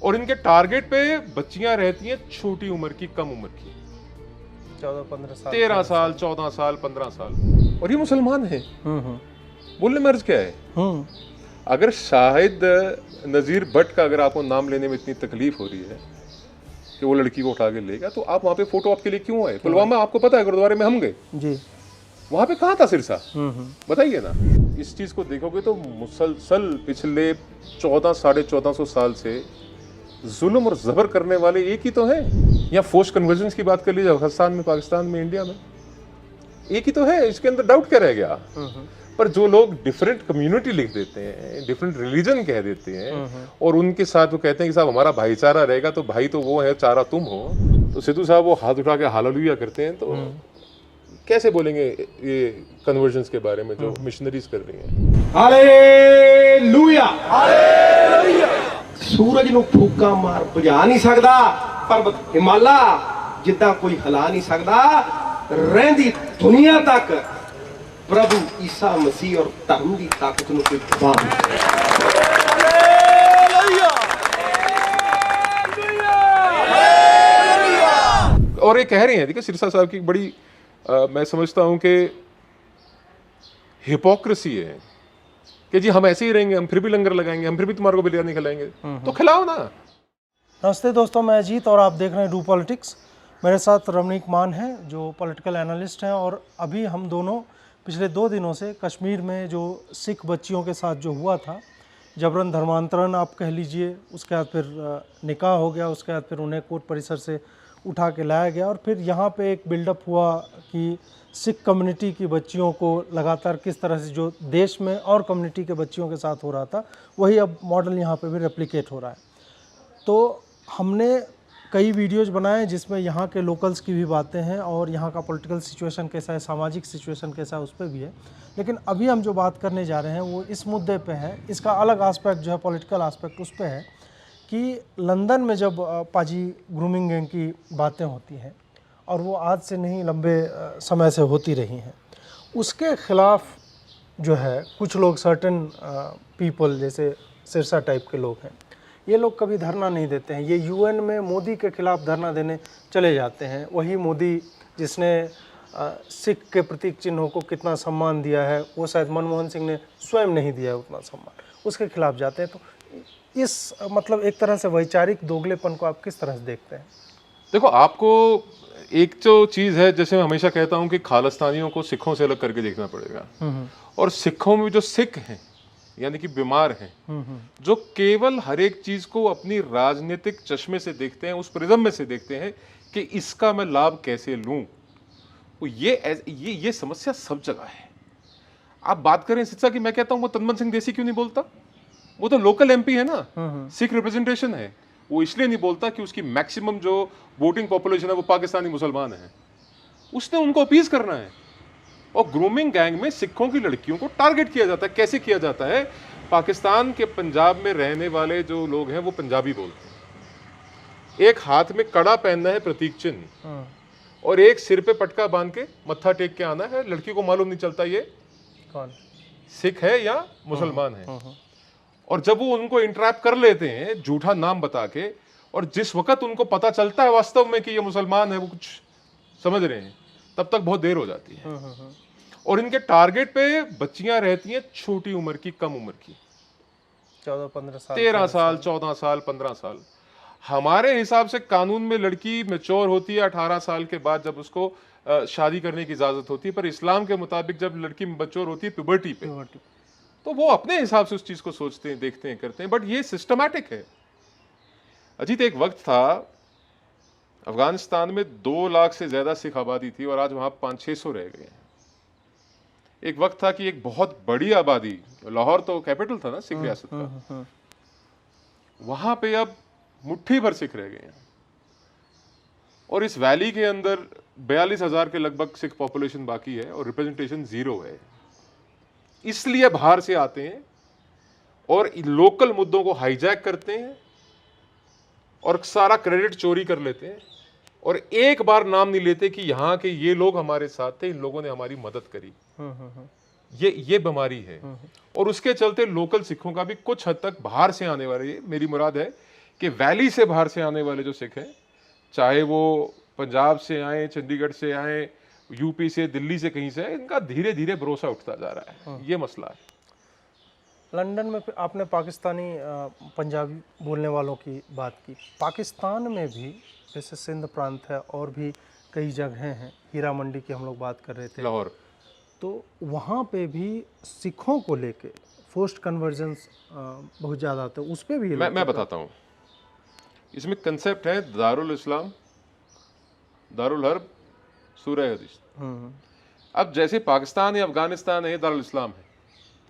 और इनके टारगेट पे बच्चियां रहती हैं छोटी उम्र की, कम उम्र की, 14-15 साल, 13 साल, 14 साल, 15 साल, और ये मुसलमान हैं। बोलने में अर्ज क्या है? अगर शाहिद नजीर भट्ट का अगर आपको नाम लेने में इतनी तकलीफ हो रही है कि वो लड़की को उठा के लेगा, तो आप वहां पे फोटो आपके लिए क्यों आए? पुलवामा आपको पता है, गुरुद्वारे में हम गए जी, वहां पे कहाँ था सिरसा? बताइए ना। इस चीज को देखोगे तो मुसलसल पिछले 1400-1450 साल से जुल्म और जबर करने वाले एक ही तो हैं। या फोर्स कन्वर्जन की बात कर लीजिए, अफगानिस्तान में, पाकिस्तान में, इंडिया में, एक ही तो है। इसके अंदर डाउट क्या रह गया? पर जो लोग डिफरेंट कम्युनिटी लिख देते हैं, डिफरेंट रिलीजन कह देते हैं, और उनके साथ वो कहते हैं कि साहब हमारा भाईचारा रहेगा, तो भाई तो वो है, चारा तुम हो। तो सिद्धू साहब वो हाथ उठा के हालेलुया करते हैं, तो कैसे बोलेंगे ये कन्वर्जन्स के बारे में जो मिशनरीज कर रही हैं? Hallelujah, hallelujah. सूरज ਨੂੰ ਫੂਕਾਂ ਮਾਰ ਬੁਝਾ ਨਹੀਂ ਸਕਦਾ, ਪਰਬਤ ਹਿਮਾਲਾ ਜਿੱਦਾਂ ਕੋਈ ਹਿਲਾ ਨਹੀਂ ਸਕਦਾ, ਰਹਿੰਦੀ ਦੁਨੀਆ ਤੱਕ ਪ੍ਰਭੂ ਈਸਾ ਮਸੀਹ ਔਰ ਧਰਮ ਦੀ ਤਾਕਤ ਨੂੰ ਕੋਈ ਦਬਾ ਨਹੀਂ ਸਕਦਾ। और ये कह रहे हैं, देखिए सिरसा साहब की बड़ी मैं समझता हूं कि हिपोक्रेसी है कि जी हम ऐसे ही रहेंगे, हम फिर भी लंगर लगाएंगे, हम फिर भी तुम्हारे को बिरयानी खिलाएंगे, तो खिलाओ ना। नमस्ते दोस्तों, मैं अजीत और आप देख रहे हैं डू पॉलिटिक्स। मेरे साथ रमनीक मान हैं जो पॉलिटिकल एनालिस्ट हैं, और अभी हम दोनों पिछले 2 दिनों से कश्मीर में जो सिख बच्चियों के साथ जो हुआ था, जबरन धर्मांतरण आप कह लीजिए, उसके बाद फिर निकाह हो गया, उसके बाद फिर उन्हें कोर्ट परिसर से उठा के लाया गया, और फिर यहाँ पे एक बिल्डअप हुआ कि सिख कम्युनिटी की बच्चियों को लगातार किस तरह से जो देश में और कम्युनिटी के बच्चियों के साथ हो रहा था, वही अब मॉडल यहाँ पे भी रेप्लिकेट हो रहा है। तो हमने कई वीडियोज़ बनाए जिसमें यहाँ के लोकल्स की भी बातें हैं, और यहाँ का पॉलिटिकल सिचुएशन कैसा है, सामाजिक सिचुएशन कैसा है, उस पर भी है। लेकिन अभी हम जो बात करने जा रहे हैं वो इस मुद्दे पे है, इसका अलग आस्पेक्ट जो है, पॉलिटिकल आस्पेक्ट उस पर है कि लंदन में जब पाजी ग्रूमिंग गैंग की बातें होती हैं, और वो आज से नहीं लंबे समय से होती रही हैं, उसके ख़िलाफ़ जो है कुछ लोग, सर्टेन पीपल जैसे सिरसा टाइप के लोग हैं, ये लोग कभी धरना नहीं देते हैं। ये यूएन में मोदी के ख़िलाफ़ धरना देने चले जाते हैं। वही मोदी जिसने सिख के प्रतीक चिन्हों को कितना सम्मान दिया है, वो शायद मनमोहन सिंह ने स्वयं नहीं दिया है उतना सम्मान, उसके खिलाफ़ जाते हैं। तो इस मतलब एक तरह से वैचारिक दोगलेपन को आप किस तरह से देखते हैं? देखो, आपको एक जो चीज़ है, जैसे मैं हमेशा कहता हूं कि खालिस्तानियों को सिखों से अलग करके देखना पड़ेगा, और सिखों में जो सिख हैं यानी कि बीमार हैं, जो केवल हर एक चीज को अपनी राजनीतिक चश्मे से देखते हैं, उस प्रिज्म में से देखते हैं कि इसका मैं लाभ कैसे लूं, वो ये समस्या सब जगह है। आप बात करें सिरसा की, मैं कहता हूं वो तनमन सिंह देसी क्यों नहीं बोलता? वो तो लोकल एमपी है ना, सिख रिप्रेजेंटेशन है। वो इसलिए नहीं बोलता कि उसकी मैक्सिमम जो वोटिंग पॉपुलेशन है वो पाकिस्तानी मुसलमान है, उसने उनको अपीज करना है। और ग्रूमिंग गैंग में सिखों की लड़कियों को टारगेट किया जाता है। कैसे किया जाता है? पाकिस्तान के पंजाब में रहने वाले जो लोग हैं वो पंजाबी बोलते हैं, एक हाथ में कड़ा पहनना है प्रतीक चिन्ह, और एक सिर पे पटका बांध के मत्था टेक के आना है। लड़की को मालूम नहीं चलता ये कौन सिख है या मुसलमान है। और जब वो उनको इंट्रैप कर लेते हैं झूठा नाम बता के, और जिस वक्त उनको पता चलता है वास्तव में कि ये मुसलमान है, वो कुछ समझ रहे हैं, तब तक बहुत देर हो जाती है। और इनके टारगेट पे बच्चियां रहती हैं छोटी उम्र की, कम उम्र की, 14-15 साल, 13 साल, 14 साल, 15 साल। हमारे हिसाब से कानून में लड़की मैच्योर होती है 18 साल के बाद, जब उसको शादी करने की इजाजत होती है। पर इस्लाम के मुताबिक जब लड़की मैच्योर होती है प्यूबर्टी पे, तो वो अपने हिसाब से उस चीज को सोचते हैं, देखते हैं, करते हैं। बट ये सिस्टमैटिक है। अजीत, एक वक्त था अफगानिस्तान में 2 लाख से ज्यादा सिख आबादी थी, और आज वहां 500-600 रह गए हैं। एक वक्त था कि एक बहुत बड़ी आबादी, लाहौर तो कैपिटल था ना सिख रियासत का, वहां पे अब मुट्ठी भर सिख रह गए हैं। और इस वैली के अंदर 42,000 के लगभग सिख पॉपुलेशन बाकी है, और रिप्रेजेंटेशन 0 है। इसलिए बाहर से आते हैं और लोकल मुद्दों को हाईजैक करते हैं और सारा क्रेडिट चोरी कर लेते हैं, और एक बार नाम नहीं लेते कि यहाँ के ये लोग हमारे साथ थे, इन लोगों ने हमारी मदद करी। ये बीमारी है। और उसके चलते लोकल सिखों का भी कुछ हद तक बाहर से आने वाले, मेरी मुराद है कि वैली से बाहर से आने वाले जो सिख हैं, चाहे वो पंजाब से आए, चंडीगढ़ से आए, यूपी से, दिल्ली से, कहीं से, इनका धीरे धीरे भरोसा उठता जा रहा है। ये मसला है। लंदन में आपने पाकिस्तानी पंजाबी बोलने वालों की बात की। पाकिस्तान में भी जैसे सिंध प्रांत है और भी कई जगहें हैं, हीरा मंडी की हम लोग बात कर रहे थे, लाहौर, तो वहाँ पे भी सिखों को लेके फोर्स्ड कन्वर्जन्स बहुत ज़्यादा आते हैं। उस पर भी मैं बताता हूँ। इसमें कंसेप्ट है दारुल इस्लाम, दारुल हर्ब, सूरह हदीस। अब जैसे पाकिस्तान या अफगानिस्तान है, दारुल इस्लाम है,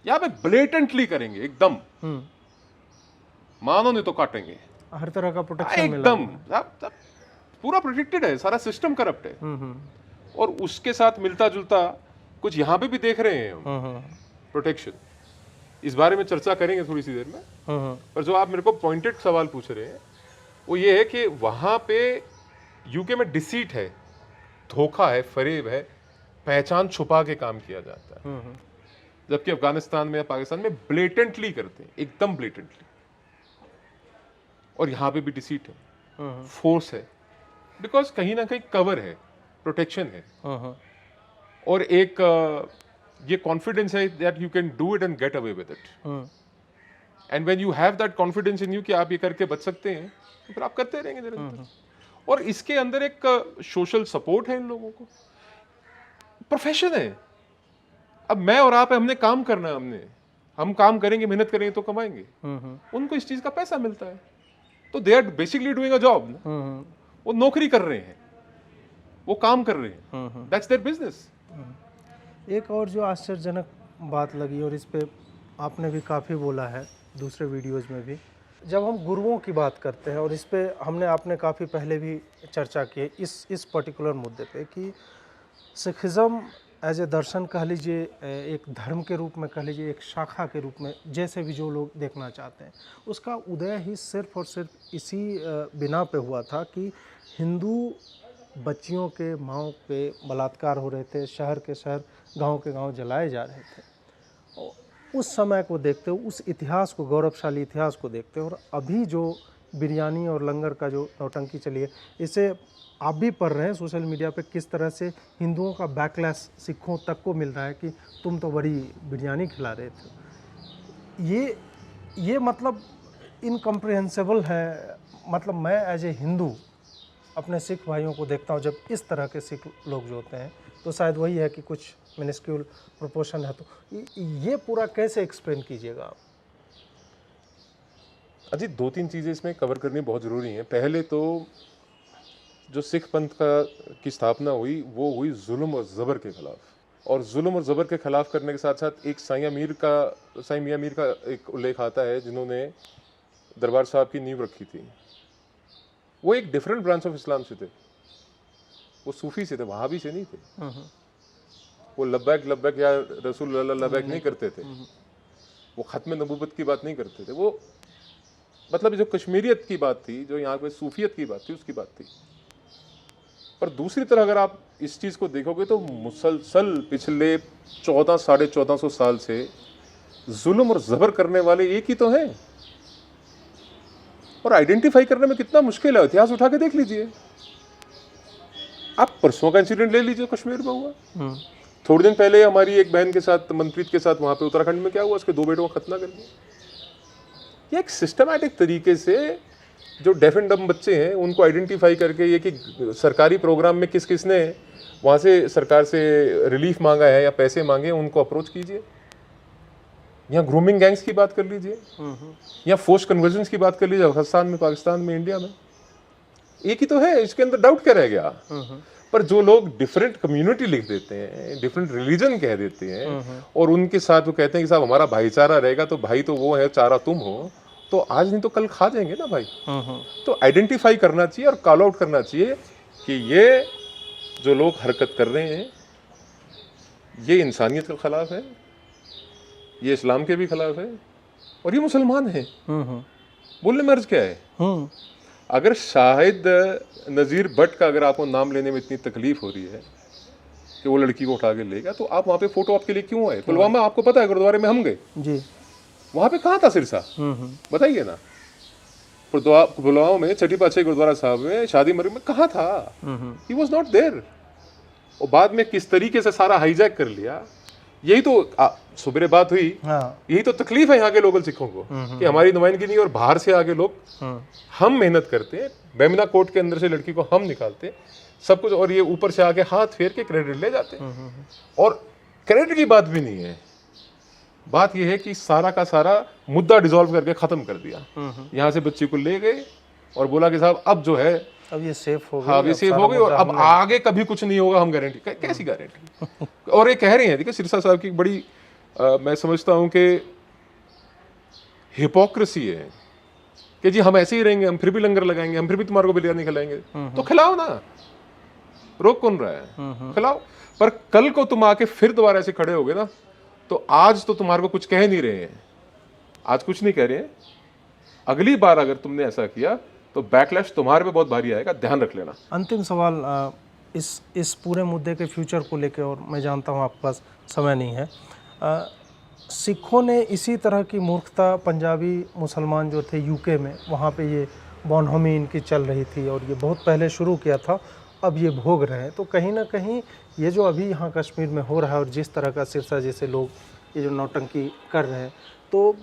यहाँ पे ब्लेटेंटली करेंगे एकदम, मानो नहीं तो काटेंगे, हर तरह का प्रोटेक्शन मिला एकदम पूरा प्रोटेक्टेड है, सारा सिस्टम करप्ट है। और उसके साथ मिलता जुलता कुछ यहाँ पे भी देख रहे हैं हम प्रोटेक्शन। इस बारे में चर्चा करेंगे थोड़ी सी देर में। पर जो आप मेरे को पॉइंटेड सवाल पूछ रहे हैं वो ये है कि वहां पे यूके में डिसीट है, धोखा है, फरेब है, पहचान छुपा के काम किया जाता है, जबकि अफगानिस्तान में या पाकिस्तान में ब्लेटेंटली करते हैं, एकदम ब्लेटेंटली। और यहाँ पे भी डिसीट है, फोर्स है, बिकॉज कहीं ना कहीं कवर है, प्रोटेक्शन है, और एक ये कॉन्फिडेंस है that you can do it and get away with it. And when you have that confidence in you कि आप ये करके बच सकते हैं, तो फिर आप करते रहेंगे निरंतर। और इसके अंदर एक सोशल सपोर्ट है इन लोगों को, प्रोफेशन है। अब मैं और आप है, हमने काम करना है, हम काम करेंगे, मेहनत करेंगे तो कमाएंगे। उनको इस चीज का पैसा मिलता है, तो they are basically doing a job. वो नौकरी कर रहे हैं, वो काम कर रहे हैं, दैट्स देयर बिजनेस। एक और जो आश्चर्यजनक बात लगी, और इस पे आपने भी काफ़ी बोला है दूसरे वीडियोज़ में भी, जब हम गुरुओं की बात करते हैं, और इस पे आपने काफ़ी पहले भी चर्चा की है इस पर्टिकुलर मुद्दे पे, कि सिखिज़्म एज ए दर्शन कह लीजिए, एक धर्म के रूप में कह लीजिए, एक शाखा के रूप में, जैसे भी जो लोग देखना चाहते हैं, उसका उदय ही सिर्फ और सिर्फ इसी बिना पे हुआ था कि हिंदू बच्चियों के माँओं पे बलात्कार हो रहे थे, शहर के शहर, गांव के गांव जलाए जा रहे थे। और उस समय को देखते हुए, उस इतिहास को, गौरवशाली इतिहास को देखते हुए, और अभी जो बिरयानी और लंगर का जो नौटंकी चली है, इसे आप भी पढ़ रहे हैं सोशल मीडिया पे, किस तरह से हिंदुओं का बैकलैश सिखों तक को मिल रहा है कि तुम तो बड़ी बिरयानी खिला रहे थे। ये मतलब इनकम्प्रिहेंसिबल है। मतलब मैं एज ए हिंदू अपने सिख भाइयों को देखता हूँ, जब इस तरह के सिख लोग जो होते हैं, तो शायद वही है कि कुछ मिनिस्क्यूल प्रोपोर्शन है। तो ये पूरा कैसे एक्सप्लेन कीजिएगा आप? अजी, दो तीन चीज़ें इसमें कवर करनी बहुत ज़रूरी हैं। पहले तो जो सिख पंथ की स्थापना हुई, वो हुई जुल्म और ज़बर के खिलाफ, और जुल्म और ज़बर के खिलाफ करने के साथ साथ एक साईं मियां मीर का एक उल्लेख आता है, जिन्होंने दरबार साहब की नींव रखी थी। वो एक डिफरेंट ब्रांच ऑफ इस्लाम से थे, वो सूफी से थे, वहाबी से नहीं थे। वो लब्बैक लब्बैक या रसूल अल्लाह लब्बैक नहीं करते थे, वो ख़त्म नबूवत की बात नहीं करते थे। वो मतलब जो कश्मीरियत की बात थी, जो यहाँ पे सूफियत की बात थी, उसकी बात थी। पर दूसरी तरह अगर आप इस चीज़ को देखोगे तो मुसलसल पिछले 1400-1450 साल से जुल्म और ज़बर करने वाले एक ही तो हैं, और आइडेंटिफाई करने में कितना मुश्किल है। इतिहास उठा के देख लीजिए, आप परसों का इंसिडेंट ले लीजिए, कश्मीर में हुआ। थोड़े दिन पहले हमारी एक बहन के साथ, मनप्रीत के साथ, वहां पे उत्तराखंड में क्या हुआ, उसके 2 बेटों का खतना कर दिया। ये एक सिस्टमैटिक तरीके से जो डेफ एंड डम बच्चे हैं उनको आइडेंटिफाई करके, ये कि सरकारी प्रोग्राम में किस किसने वहाँ से सरकार से रिलीफ मांगा है या पैसे मांगे, उनको अप्रोच कीजिए। यहाँ ग्रूमिंग गैंग्स की बात कर लीजिए, या फोर्स कन्वर्जन्स की बात कर लीजिए, अफगानिस्तान में, पाकिस्तान में, इंडिया में, एक ही तो है। इसके अंदर डाउट क्या रह गया? पर जो लोग डिफरेंट कम्युनिटी लिख देते हैं, डिफरेंट रिलीजन कह देते हैं, और उनके साथ वो कहते हैं कि साहब हमारा भाईचारा रहेगा, तो भाई तो वो है, चारा तुम हो, तो आज नहीं तो कल खा जाएंगे ना भाई। तो आइडेंटिफाई करना चाहिए और कॉल आउट करना चाहिए कि ये जो लोग हरकत कर रहे हैं, ये इंसानियत के खिलाफ है, ये इस्लाम के भी खिलाफ है, और ये मुसलमान हैं। बोलने में अर्ज क्या है? अगर शाहिद नज़ीर भट्ट का अगर आपको नाम लेने में इतनी तकलीफ हो रही है कि वो लड़की को उठा के ले गया, तो आप वहाँ पे फोटो आपके लिए क्यों आए? पुलवामा आपको पता है, गुरुद्वारे में हम गए जी, वहाँ पे कहाँ था सिरसा? बताइए ना। पुलवामा में छठी पातशाही गुरुद्वारा साहब में शादी मरग में कहाँ था? He was not there. और बाद में किस तरीके से सारा हाईजैक कर लिया, यही तो सुबह बात हुई। यही तो तकलीफ है यहाँ के लोकल सिखों को कि हमारी नुमाइंदगी नहीं और बाहर से आगे लोग, हम मेहनत करते हैं, बेमिना कोर्ट के अंदर से लड़की को हम निकालते हैं सब कुछ, और ये ऊपर से आके हाथ फेर के क्रेडिट ले जाते हैं। और क्रेडिट की बात भी नहीं है, बात यह है कि सारा का सारा मुद्दा डिसॉल्व करके खत्म कर दिया। यहाँ से बच्ची को ले गए और बोला कि साहब अब जो है अब ये सेफ हो गई, हाँ ये सेफ हो गई और अब आगे कभी कुछ नहीं होगा, हम गारंटी। कैसी गारंटी? और ये कह रहे हैं, देखिए सिरसा साहब की बड़ी मैं समझता हूं कि हिपोक्रेसी है कि जी हम ऐसे ही रहेंगे, हम फिर भी लंगर लगाएंगे, हम फिर भी तुम्हारे को बिरयानी खिलाएंगे। तो खिलाओ ना, रोक कौन रहा है? खिलाओ। पर कल को तुम आके फिर दोबारा ऐसे खड़े होगे ना, तो आज तो तुम्हारे को कुछ कह नहीं रहे हैं, आज कुछ नहीं कह रहे हैं, अगली बार अगर तुमने ऐसा किया तो बैकलैश तुम्हारे पे बहुत भारी आएगा, ध्यान रख लेना। अंतिम सवाल इस पूरे मुद्दे के फ्यूचर को लेकर, और मैं जानता हूँ आपके पास समय नहीं है, सिखों ने इसी तरह की मूर्खता, पंजाबी मुसलमान जो थे यूके में, वहाँ पे ये बोनहोमी इनकी चल रही थी और ये बहुत पहले शुरू किया था, अब ये भोग रहे हैं। तो कहीं ना कहीं ये जो अभी यहाँ कश्मीर में हो रहा है और जिस तरह का सिरसा जैसे लोग ये जो नौटंकी कर रहे हैं, तो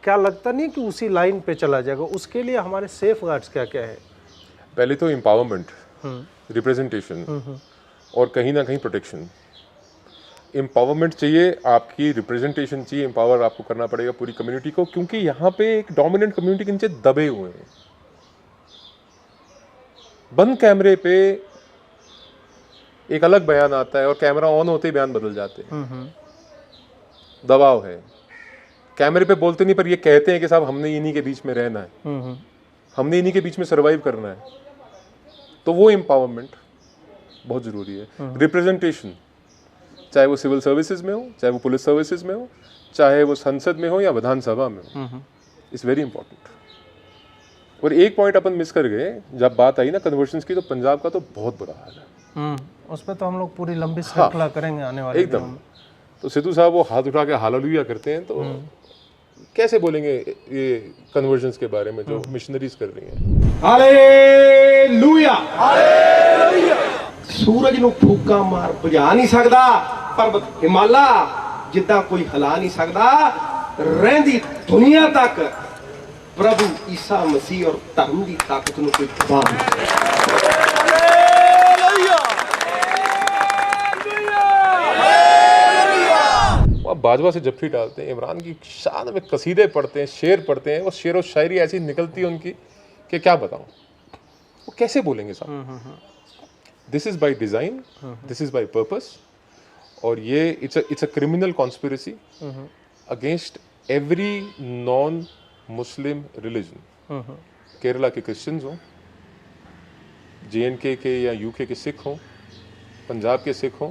क्या लगता नहीं कि उसी लाइन पे चला जाएगा? उसके लिए हमारे सेफ गार्ड्स क्या क्या है? पहले तो एम्पावरमेंट, रिप्रेजेंटेशन और कहीं ना कहीं प्रोटेक्शन। एम्पावरमेंट चाहिए, आपकी रिप्रेजेंटेशन चाहिए, एम्पावर आपको करना पड़ेगा पूरी कम्युनिटी को, क्योंकि यहाँ पे एक डोमिनेंट कम्युनिटी के नीचे दबे हुए हैं। बंद कैमरे पे एक अलग बयान आता है और कैमरा ऑन होते ही बयान बदल जाते हैं। दबाव है, कैमरे पे बोलते नहीं पर ये कहते हैं कि साहब हमने इन्हीं के बीच में रहना है, हमने इन्हीं के बीच में सरवाइव करना है। तो वो एम्पावरमेंट बहुत जरूरी है। रिप्रेजेंटेशन, चाहे वो सिविल सर्विसेज में हो, चाहे वो पुलिस सर्विसेज में हो, चाहे वो संसद में हो या विधानसभा में हो, इट्स वेरी इंपॉर्टेंट। और एक पॉइंट अपन मिस कर गए, जब बात आई ना कन्वर्शंस की, तो पंजाब का तो बहुत बुरा हाल है। उसमें तो हम लोग पूरी लंबी श्रृंखला करेंगे आने वाले एकदम। तो सिद्धू साहब वो हाथ उठा के हालेलुया करते हैं, तो कैसे बोलेंगे ये कन्वर्जन्स के बारे में जो मिशनरीज कर रही हैं? Hallelujah, hallelujah. सूरज ਨੂੰ ਫੂਕਾਂ ਮਾਰ ਬੁਝਾ ਨਹੀਂ ਸਕਦਾ, ਪਰਬਤ ਹਿਮਾਲਾ ਜਿੱਦਾਂ ਕੋਈ ਹਿਲਾ ਨਹੀਂ ਸਕਦਾ, ਰਹਿੰਦੀ ਦੁਨੀਆ ਤੱਕ ਪ੍ਰਭੂ ਈਸਾ ਮਸੀਹ ਔਰ ਧਰਮ ਦੀ ਤਾਕਤ ਨੂੰ ਕੋਈ ਦਬਾ ਨਹੀਂ ਸਕਦਾ। बाजवा से जफ्फी डालते हैं, इमरान की शान में कसीदे पढ़ते हैं, शेर पढ़ते हैं, वो शेर और शायरी ऐसी निकलती है उनकी कि क्या बताऊं, वो कैसे बोलेंगे साहब? This is by design, this is by purpose, और ये it's a criminal conspiracy against every non Muslim religion. Kerala के क्रिश्चियंस हों, JNK के या UK के सिख हों, पंजाब के सिख हों,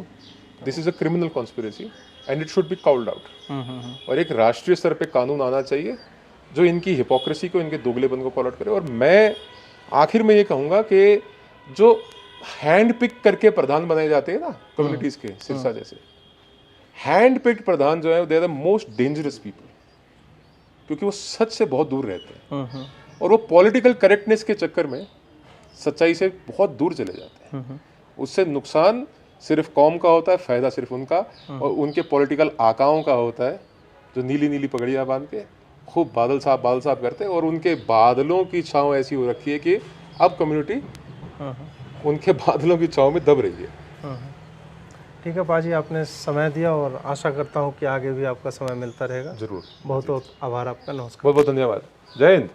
this is a criminal conspiracy and it should be called out. और एक राष्ट्रीय स्तर पे कानून आना चाहिए जो इनकी हिपोक्रेसी को, इनके दोगलेपन को कॉल आउट करे। और मैं आखिर में ये कहूँगा कि जो हैंड पिक करके प्रधान बनाए जाते हैं ना कम्युनिटीज़ के, सिरसा जैसे हैंड पिक्ड प्रधान जो है, they are the most dangerous people, क्योंकि वो सच से बहुत दूर रहते हैं और वो पॉलिटिकल करेक्टनेस के चक्कर में सच्चाई से बहुत दूर चले जाते हैं। उससे नुकसान सिर्फ कौम का होता है, फायदा सिर्फ उनका और उनके पॉलिटिकल आकाओं का होता है, जो नीली नीली पगड़ियाँ बांध के खूब बादल साफ करते हैं। और उनके बादलों की छांव ऐसी हो रखी है कि अब कम्युनिटी उनके बादलों की छांव में दब रही है। ठीक है पाजी, आपने समय दिया और आशा करता हूँ कि आगे भी आपका समय मिलता रहेगा। जरूर। बहुत बहुत आभार आपका। नमस्कार। बहुत बहुत धन्यवाद। जय हिंद।